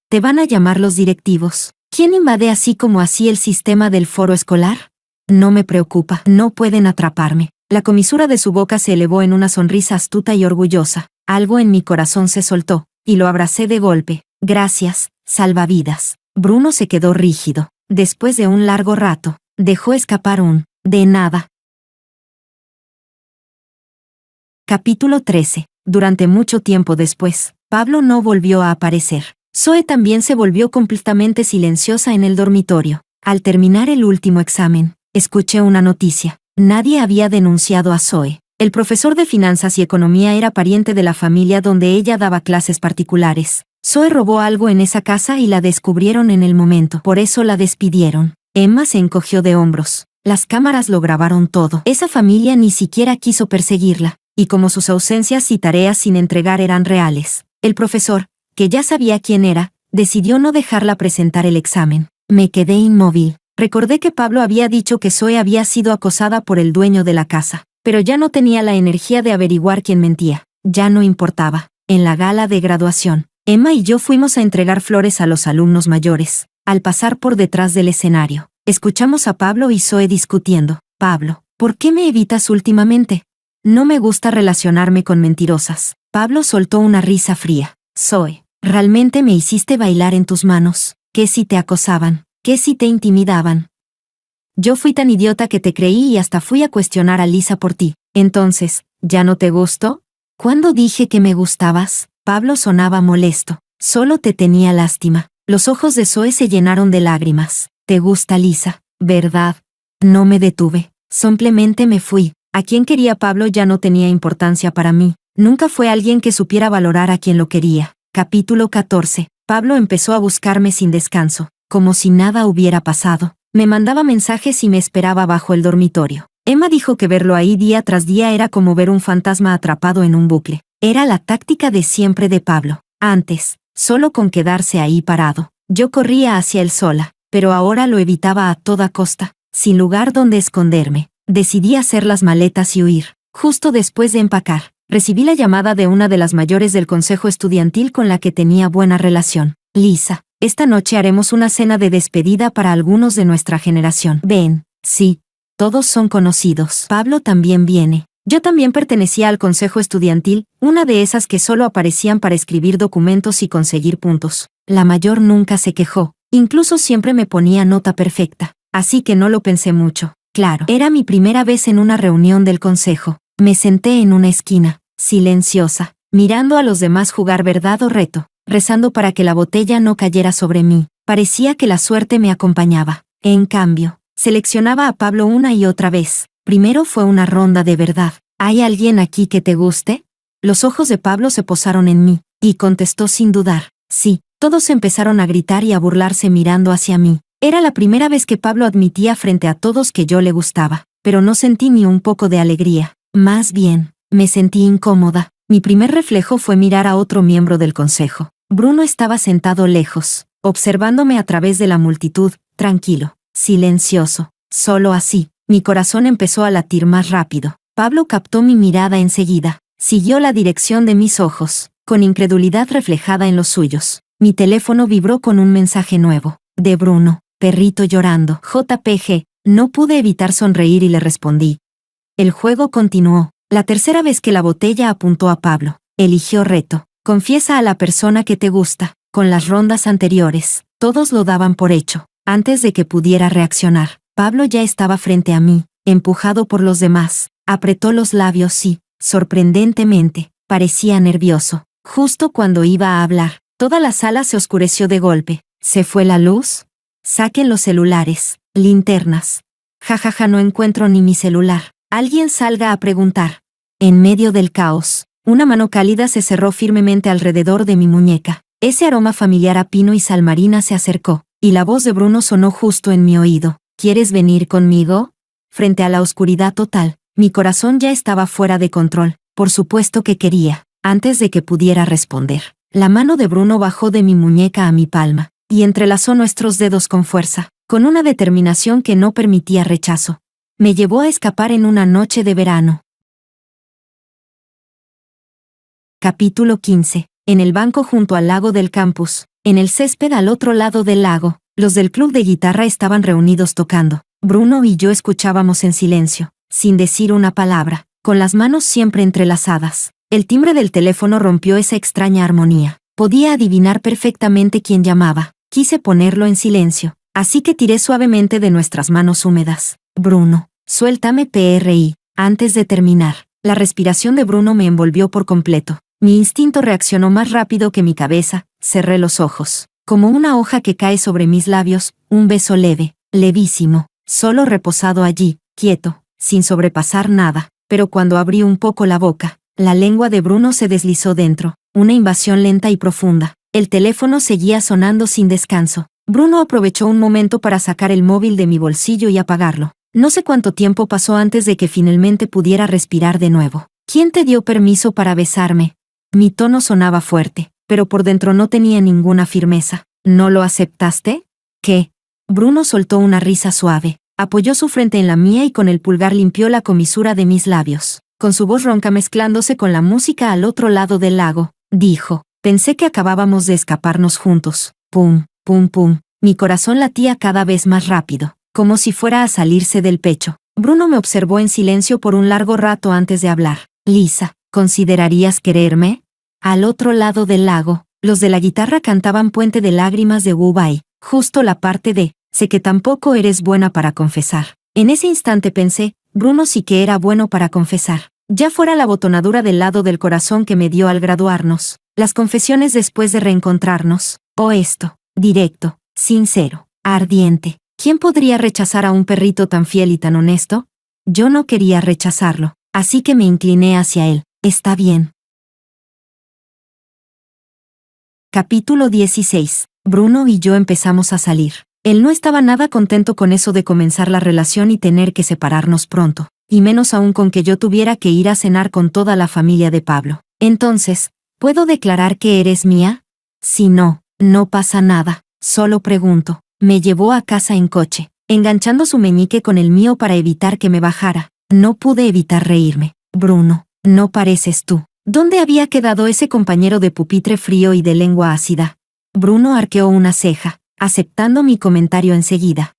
te van a llamar los directivos. ¿Quién invade así como así el sistema del foro escolar? No me preocupa, no pueden atraparme. La comisura de su boca se elevó en una sonrisa astuta y orgullosa. Algo en mi corazón se soltó, y lo abracé de golpe. Gracias, salvavidas. Bruno se quedó rígido. Después de un largo rato, dejó escapar un «de nada». Capítulo 13. Durante mucho tiempo después, Pablo no volvió a aparecer. Zoe también se volvió completamente silenciosa en el dormitorio. Al terminar el último examen, escuché una noticia. Nadie había denunciado a Zoe. El profesor de finanzas y economía era pariente de la familia donde ella daba clases particulares. Zoe robó algo en esa casa y la descubrieron en el momento. Por eso la despidieron. Emma se encogió de hombros. Las cámaras lo grabaron todo. Esa familia ni siquiera quiso perseguirla. Y como sus ausencias y tareas sin entregar eran reales, el profesor, que ya sabía quién era, decidió no dejarla presentar el examen. Me quedé inmóvil. Recordé que Pablo había dicho que Zoe había sido acosada por el dueño de la casa, pero ya no tenía la energía de averiguar quién mentía. Ya no importaba. En la gala de graduación, Emma y yo fuimos a entregar flores a los alumnos mayores. Al pasar por detrás del escenario, escuchamos a Pablo y Zoe discutiendo. Pablo, ¿por qué me evitas últimamente? No me gusta relacionarme con mentirosas. Pablo soltó una risa fría. Zoe, ¿realmente me hiciste bailar en tus manos? ¿Qué si te acosaban? ¿Qué si te intimidaban? Yo fui tan idiota que te creí y hasta fui a cuestionar a Lisa por ti. Entonces, ¿ya no te gustó? ¿Cuándo dije que me gustabas? Pablo sonaba molesto. Solo te tenía lástima. Los ojos de Zoe se llenaron de lágrimas. ¿Te gusta Lisa, verdad? No me detuve. Simplemente me fui. A quien quería Pablo ya no tenía importancia para mí. Nunca fue alguien que supiera valorar a quien lo quería. Capítulo 14. Pablo empezó a buscarme sin descanso, como si nada hubiera pasado. Me mandaba mensajes y me esperaba bajo el dormitorio. Emma dijo que verlo ahí día tras día era como ver un fantasma atrapado en un bucle. Era la táctica de siempre de Pablo. Antes, solo con quedarse ahí parado, yo corría hacia él sola, pero ahora lo evitaba a toda costa, sin lugar donde esconderme. Decidí hacer las maletas y huir. Justo después de empacar, recibí la llamada de una de las mayores del consejo estudiantil con la que tenía buena relación. Lisa, esta noche haremos una cena de despedida para algunos de nuestra generación. Ven. Sí. Todos son conocidos. Pablo también viene. Yo también pertenecía al consejo estudiantil, una de esas que solo aparecían para escribir documentos y conseguir puntos. La mayor nunca se quejó, incluso siempre me ponía nota perfecta, así que no lo pensé mucho. Claro, era mi primera vez en una reunión del consejo. Me senté en una esquina, silenciosa, mirando a los demás jugar verdad o reto, rezando para que la botella no cayera sobre mí. Parecía que la suerte me acompañaba. En cambio, seleccionaba a Pablo una y otra vez. Primero fue una ronda de verdad. ¿Hay alguien aquí que te guste? Los ojos de Pablo se posaron en mí, y contestó sin dudar. Sí. Todos empezaron a gritar y a burlarse mirando hacia mí. Era la primera vez que Pablo admitía frente a todos que yo le gustaba, pero no sentí ni un poco de alegría. Más bien, me sentí incómoda. Mi primer reflejo fue mirar a otro miembro del consejo. Bruno estaba sentado lejos, observándome a través de la multitud, tranquilo, silencioso. Solo así, mi corazón empezó a latir más rápido. Pablo captó mi mirada enseguida. Siguió la dirección de mis ojos, con incredulidad reflejada en los suyos. Mi teléfono vibró con un mensaje nuevo. De Bruno. Perrito llorando. JPG. No pude evitar sonreír y le respondí. El juego continuó. La tercera vez que la botella apuntó a Pablo. Eligió reto. Confiesa a la persona que te gusta. Con las rondas anteriores, todos lo daban por hecho. Antes de que pudiera reaccionar, Pablo ya estaba frente a mí, empujado por los demás. Apretó los labios y, sorprendentemente, parecía nervioso. Justo cuando iba a hablar, toda la sala se oscureció de golpe. ¿Se fue la luz? Saquen los celulares, linternas. Jajaja, no encuentro ni mi celular. Alguien salga a preguntar. En medio del caos, una mano cálida se cerró firmemente alrededor de mi muñeca. Ese aroma familiar a pino y sal marina se acercó, y la voz de Bruno sonó justo en mi oído. ¿Quieres venir conmigo? Frente a la oscuridad total, mi corazón ya estaba fuera de control. Por supuesto que quería. Antes de que pudiera responder, la mano de Bruno bajó de mi muñeca a mi palma, y entrelazó nuestros dedos con fuerza, con una determinación que no permitía rechazo. Me llevó a escapar en una noche de verano. Capítulo 15. En el banco junto al lago del campus, en el césped al otro lado del lago, los del club de guitarra estaban reunidos tocando. Bruno y yo escuchábamos en silencio, sin decir una palabra, con las manos siempre entrelazadas. El timbre del teléfono rompió esa extraña armonía. Podía adivinar perfectamente quién llamaba. Quise ponerlo en silencio, así que tiré suavemente de nuestras manos húmedas. Bruno, suéltame PRI. Antes de terminar, la respiración de Bruno me envolvió por completo. Mi instinto reaccionó más rápido que mi cabeza. Cerré los ojos. Como una hoja que cae sobre mis labios, un beso leve, levísimo, solo reposado allí, quieto, sin sobrepasar nada. Pero cuando abrí un poco la boca, la lengua de Bruno se deslizó dentro, una invasión lenta y profunda. El teléfono seguía sonando sin descanso. Bruno aprovechó un momento para sacar el móvil de mi bolsillo y apagarlo. No sé cuánto tiempo pasó antes de que finalmente pudiera respirar de nuevo. ¿Quién te dio permiso para besarme? Mi tono sonaba fuerte, pero por dentro no tenía ninguna firmeza. ¿No lo aceptaste? ¿Qué? Bruno soltó una risa suave, apoyó su frente en la mía y con el pulgar limpió la comisura de mis labios. Con su voz ronca mezclándose con la música al otro lado del lago, dijo, pensé que acabábamos de escaparnos juntos. Pum, pum, pum. Mi corazón latía cada vez más rápido, como si fuera a salirse del pecho. Bruno me observó en silencio por un largo rato antes de hablar. Lisa, ¿considerarías quererme? Al otro lado del lago, los de la guitarra cantaban Puente de Lágrimas de Wu Bai, justo la parte de, sé que tampoco eres buena para confesar. En ese instante pensé, Bruno sí que era bueno para confesar. Ya fuera la botonadura del lado del corazón que me dio al graduarnos, las confesiones después de reencontrarnos, o esto, directo, sincero, ardiente. ¿Quién podría rechazar a un perrito tan fiel y tan honesto? Yo no quería rechazarlo, así que me incliné hacia él. Está bien. Capítulo 16. Bruno y yo empezamos a salir. Él no estaba nada contento con eso de comenzar la relación y tener que separarnos pronto, y menos aún con que yo tuviera que ir a cenar con toda la familia de Pablo. Entonces, ¿puedo declarar que eres mía? Si no, no pasa nada, solo pregunto. Me llevó a casa en coche, enganchando su meñique con el mío para evitar que me bajara. No pude evitar reírme. Bruno, no pareces tú. ¿Dónde había quedado ese compañero de pupitre frío y de lengua ácida? Bruno arqueó una ceja, aceptando mi comentario enseguida.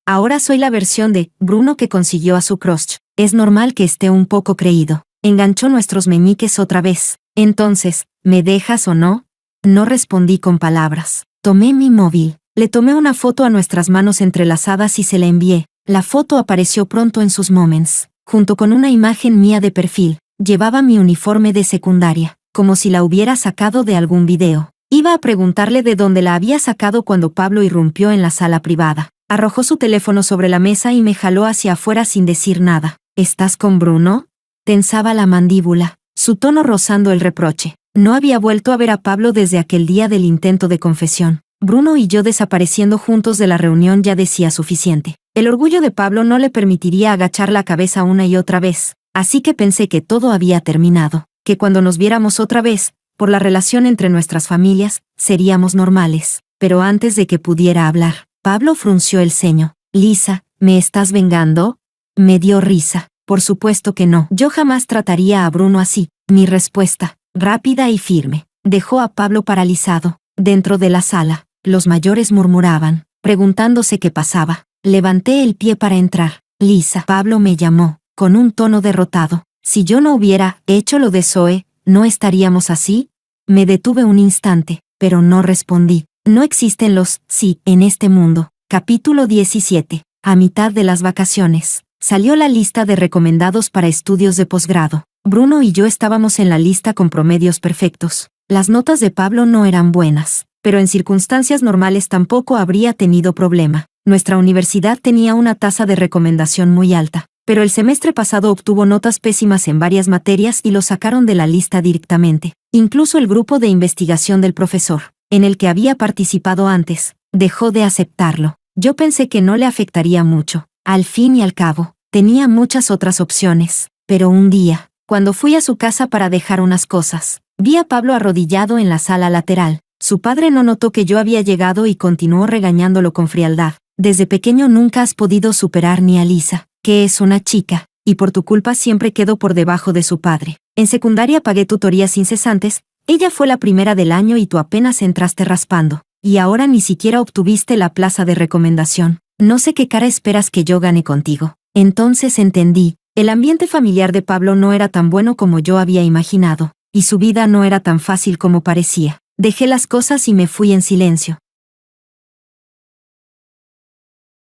Ahora soy la versión de Bruno que consiguió a su crush. Es normal que esté un poco creído. Enganchó nuestros meñiques otra vez. Entonces, ¿me dejas o no? No respondí con palabras. Tomé mi móvil. Le tomé una foto a nuestras manos entrelazadas y se la envié. La foto apareció pronto en sus moments, junto con una imagen mía de perfil. Llevaba mi uniforme de secundaria, como si la hubiera sacado de algún video. Iba a preguntarle de dónde la había sacado cuando Pablo irrumpió en la sala privada. Arrojó su teléfono sobre la mesa y me jaló hacia afuera sin decir nada. ¿Estás con Bruno? Tensaba la mandíbula, su tono rozando el reproche. No había vuelto a ver a Pablo desde aquel día del intento de confesión. Bruno y yo desapareciendo juntos de la reunión ya decía suficiente. El orgullo de Pablo no le permitiría agachar la cabeza una y otra vez, así que pensé que todo había terminado, que cuando nos viéramos otra vez, por la relación entre nuestras familias, seríamos normales. Pero antes de que pudiera hablar, Pablo frunció el ceño. Lisa, ¿me estás vengando? Me dio risa. Por supuesto que no. Yo jamás trataría a Bruno así. Mi respuesta, rápida y firme, dejó a Pablo paralizado. Dentro de la sala, los mayores murmuraban, preguntándose qué pasaba. Levanté el pie para entrar. Lisa, Pablo me llamó, con un tono derrotado. Si yo no hubiera hecho lo de Zoe, ¿no estaríamos así? Me detuve un instante, pero no respondí. No existen los sí en este mundo. Capítulo 17. A mitad de las vacaciones, salió la lista de recomendados para estudios de posgrado. Bruno y yo estábamos en la lista con promedios perfectos. Las notas de Pablo no eran buenas, pero en circunstancias normales tampoco habría tenido problema. Nuestra universidad tenía una tasa de recomendación muy alta, pero el semestre pasado obtuvo notas pésimas en varias materias y lo sacaron de la lista directamente. Incluso el grupo de investigación del profesor, en el que había participado antes, dejó de aceptarlo. Yo pensé que no le afectaría mucho. Al fin y al cabo, tenía muchas otras opciones. Pero un día, cuando fui a su casa para dejar unas cosas, vi a Pablo arrodillado en la sala lateral. Su padre no notó que yo había llegado y continuó regañándolo con frialdad. Desde pequeño nunca has podido superar ni a Lisa, que es una chica, y por tu culpa siempre quedó por debajo de su padre. En secundaria pagué tutorías incesantes, ella fue la primera del año y tú apenas entraste raspando, y ahora ni siquiera obtuviste la plaza de recomendación. No sé qué cara esperas que yo gane contigo. Entonces entendí. El ambiente familiar de Pablo no era tan bueno como yo había imaginado, y su vida no era tan fácil como parecía. Dejé las cosas y me fui en silencio.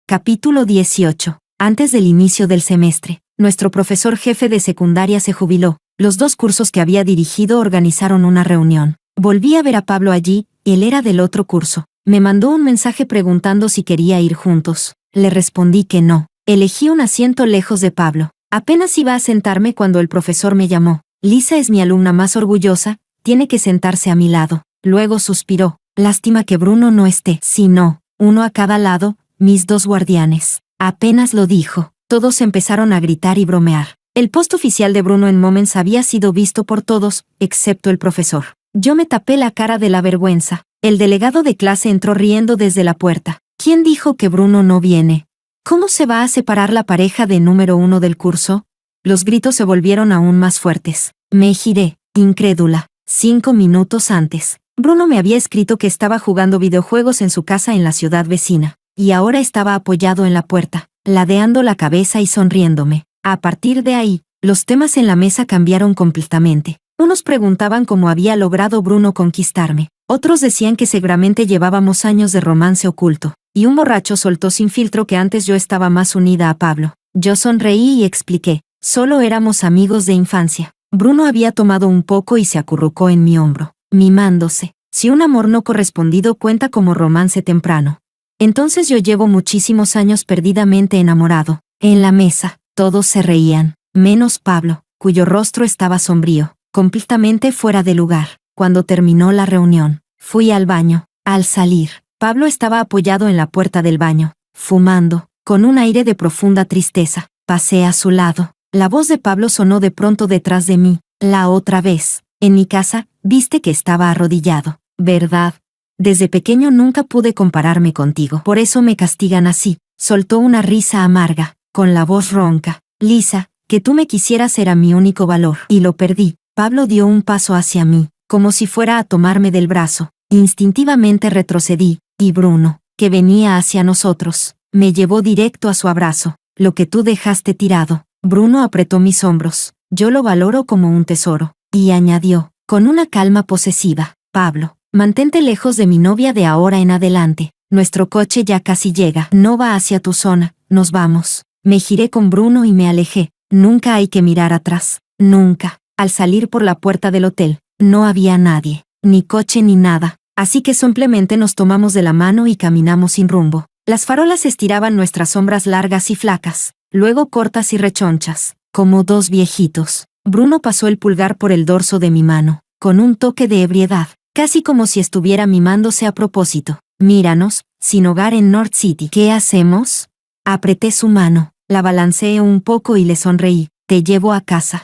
Capítulo 18. Antes del inicio del semestre, nuestro profesor jefe de secundaria se jubiló. Los 2 cursos que había dirigido organizaron una reunión. Volví a ver a Pablo allí, él era del otro curso. Me mandó un mensaje preguntando si quería ir juntos. Le respondí que no. Elegí un asiento lejos de Pablo. Apenas iba a sentarme cuando el profesor me llamó. Lisa es mi alumna más orgullosa, tiene que sentarse a mi lado. Luego suspiró. Lástima que Bruno no esté. Si no, uno a cada lado, mis 2 guardianes. Apenas lo dijo, todos empezaron a gritar y bromear. El post oficial de Bruno en Moments había sido visto por todos, excepto el profesor. Yo me tapé la cara de la vergüenza. El delegado de clase entró riendo desde la puerta. ¿Quién dijo que Bruno no viene? ¿Cómo se va a separar la pareja de número 1 del curso? Los gritos se volvieron aún más fuertes. Me giré, incrédula. 5 minutos antes, Bruno me había escrito que estaba jugando videojuegos en su casa en la ciudad vecina, y ahora estaba apoyado en la puerta, ladeando la cabeza y sonriéndome. A partir de ahí, los temas en la mesa cambiaron completamente. Unos preguntaban cómo había logrado Bruno conquistarme, otros decían que seguramente llevábamos años de romance oculto, y un borracho soltó sin filtro que antes yo estaba más unida a Pablo. Yo sonreí y expliqué, solo éramos amigos de infancia. Bruno había tomado un poco y se acurrucó en mi hombro, mimándose. Si un amor no correspondido cuenta como romance temprano. Entonces yo llevo muchísimos años perdidamente enamorado. En la mesa, todos se reían, menos Pablo, cuyo rostro estaba sombrío, completamente fuera de lugar. Cuando terminó la reunión, fui al baño. Al salir, Pablo estaba apoyado en la puerta del baño, fumando, con un aire de profunda tristeza. Pasé a su lado. La voz de Pablo sonó de pronto detrás de mí. La otra vez, en mi casa, viste que estaba arrodillado, ¿verdad? Desde pequeño nunca pude compararme contigo. Por eso me castigan así. Soltó una risa amarga, con la voz ronca. Lisa, que tú me quisieras era mi único valor. Y lo perdí. Pablo dio un paso hacia mí, como si fuera a tomarme del brazo. Instintivamente retrocedí, y Bruno, que venía hacia nosotros, me llevó directo a su abrazo. Lo que tú dejaste tirado. Bruno apretó mis hombros. Yo lo valoro como un tesoro. Y añadió, con una calma posesiva, Pablo, mantente lejos de mi novia de ahora en adelante. Nuestro coche ya casi llega. No va hacia tu zona, nos vamos. Me giré con Bruno y me alejé. Nunca hay que mirar atrás. Nunca. Al salir por la puerta del hotel, no había nadie, ni coche ni nada. Así que simplemente nos tomamos de la mano y caminamos sin rumbo. Las farolas estiraban nuestras sombras largas y flacas, luego cortas y rechonchas, como 2 viejitos. Bruno pasó el pulgar por el dorso de mi mano, con un toque de ebriedad, casi como si estuviera mimándose a propósito. Míranos, sin hogar en North City. ¿Qué hacemos? Apreté su mano, la balanceé un poco y le sonreí. Te llevo a casa.